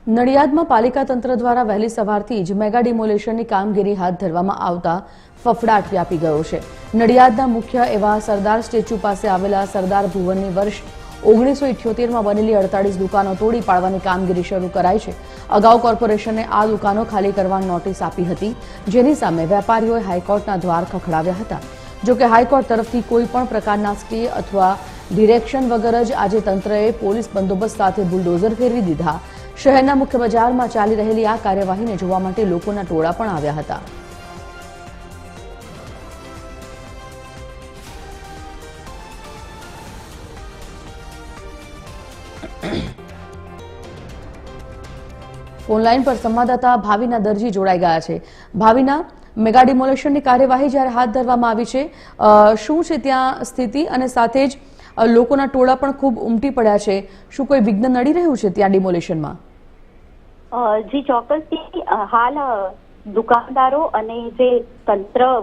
નડિયાદમાં પાલિકા તંત્ર દ્વારા વહેલી સવારથી જ મેગા ડિમોલેશનની કામગીરી હાથ ધરવામાં આવતા ફફડાટ વ્યાપી ગયો છે। નડિયાદના મુખ્ય એવા સરદાર સ્ટેચ્યુ પાસે આવેલા સરદાર ભુવનની વર્ષ 1978માં બનેલી 48 દુકાનો તોડી પાડવાની કામગીરી શરૂ કરાઈ છે। અગાઉ કોર્પોરેશને આ દુકાનો ખાલી કરવાની નોટિસ આપી હતી, જેની સામે વેપારીઓએ હાઈકોર્ટના દ્વાર ખખડાવ્યા હતા। જો કે હાઈકોર્ટ તરફથી કોઈ પણ પ્રકારના સ્ટે અથવા ડિરેક્શન વગર જ આજે તંત્રએ પોલીસ બંદોબસ્ત સાથે બુલડોઝર ફેરવી દીધા। શહેરના મુખ્ય બજારમાં ચાલી રહેલી આ કાર્યવાહીને જોવા માટે લોકોના ટોળા પણ આવ્યા હતા। ફોનલાઈન પર સંવાદદાતા ભાવિના દરજી જોડાઈ ગયા છે। ભાવિના, મેગા ડિમોલેશનની કાર્યવાહી જ્યારે હાથ ધરવામાં આવી છે, શું છે ત્યાં સ્થિતિ, અને સાથે જ લોકોના ટોળા પણ ખૂબ ઉમટી પડ્યા છે, શું કોઈ વિઘ્ન નડી રહ્યું છે ત્યાં ડિમોલેશનમાં? જી ચોક્કસથી હાલ દુકાનદારો અને જે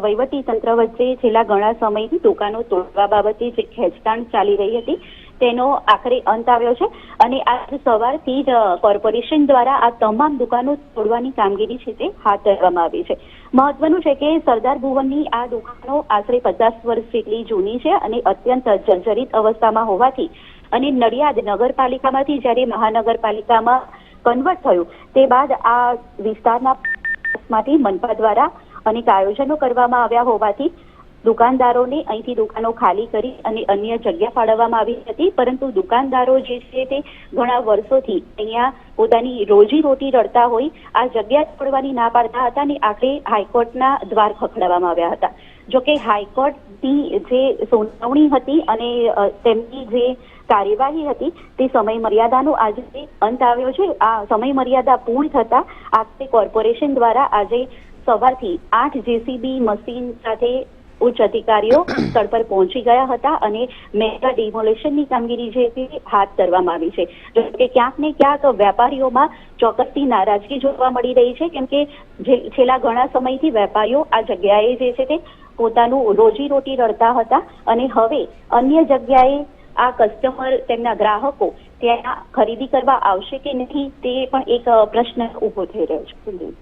વહીવટી તંત્ર વચ્ચે છેલ્લા ઘણા સમયથી દુકાનો તોડવા બાબતે જે ખેંચતાણ ચાલી રહી હતી તેનો આખરે અંત આવ્યો છે અને આજ સવારથી જ કોર્પોરેશન દ્વારા આ તમામ દુકાનો તોડવાની કામગીરી છે તે હાથ ધરવામાં આવી છે। મહત્વનું છે કે સરદાર ભુવનની આ દુકાનો આશરે 50 વર્ષ જેટલી જૂની છે અને અત્યંત જર્જરિત અવસ્થામાં હોવાથી અને નડિયાદ નગરપાલિકામાંથી જ્યારે મહાનગરપાલિકામાં કન્વર્ટ થયું તે બાદ આ વિસ્તારના માંથી મનપા દ્વારા અનેક આયોજનો કરવામાં આવ્યા હોવાથી દુકાનદારોને અહીંથી દુકાનો ખાલી કરી અને અન્ય જગ્યા ફાળવવામાં આવી હતી, પરંતુ દુકાનદારો જે છે તે ઘણા વર્ષોથી અહીંયા પોતાની રોજીરોટી રળતા હોય આ જગ્યા છોડવાની ના પાડતા હતા અને આખરે હાઈકોર્ટના દ્વાર ખખડાવવામાં આવ્યા હતા। જોકે હાઈકોર્ટની જે સુનાવણી હતી અને તેમની જે કાર્યવાહી હતી તે સમય મર્યાદાનો આજે અંત આવ્યો છે। આ સમય મર્યાદા પૂર્ણ થતા આખરે કોર્પોરેશન દ્વારા આજે સવારથી 8 જેસીબી મશીન સાથે ઉચ્ચ અધિકારીઓ સ્થળ પર પહોંચી ગયા હતા અને મેગા ડિમોલેશનની કામગીરી જે તે હાથ ધરવામાં આવી છે। જો કે ક્યાંક ને ક્યાંક વેપારીઓમાં ચોક્કસથી નારાજગી જોવા મળી રહી છે, કેમ કે છેલ્લા ઘણા સમયથી વેપારીઓ આ જગ્યાએ જે છે તે પોતાનું રોજીરોટી રળતા હતા અને હવે અન્ય જગ્યાએ આ કસ્ટમર, તેમના ગ્રાહકો ત્યાં ખરીદી કરવા આવશે કે નહીં તે પણ એક પ્રશ્ન ઉભો થઈ રહ્યો છે।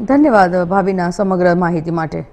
ધન્યવાદ ભાવિના સમગ્ર માહિતી માટે।